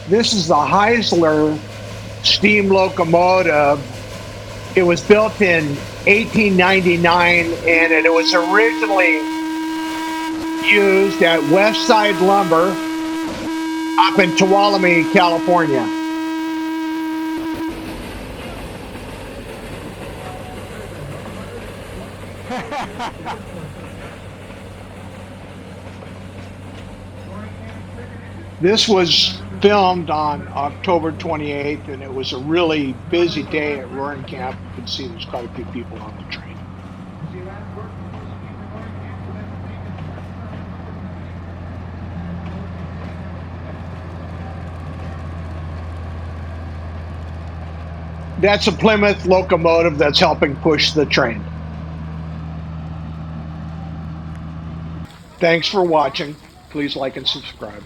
This is the HEISLER steam locomotive. It was built in 1899 and it was originally used at Westside Lumber up in Tuolumne, California. This was filmed on October 28th, and it was a really busy day at Roaring Camp. You can see there's quite a few people on the train. That's a Plymouth locomotive that's helping push the train. Thanks for watching. Please like and subscribe.